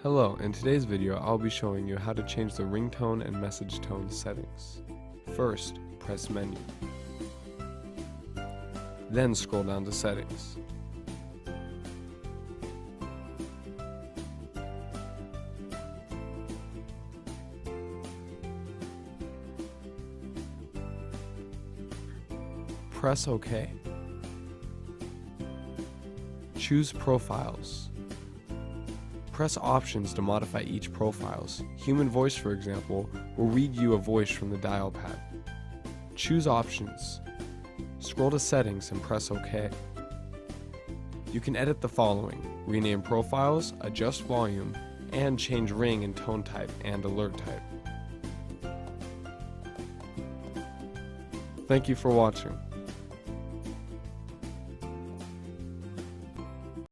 Hello, in today's video I'll be showing you how to change the ringtone and message tone settings. First, press Menu. Then scroll down to Settings. Press OK. Choose Profiles. Press Options to modify each profiles. Human voice, for example, will read you a voice from the dial pad. Choose Options. Scroll to Settings and press OK. You can edit the following: rename profiles, adjust volume, and change ring and tone type and alert type. Thank you for watching.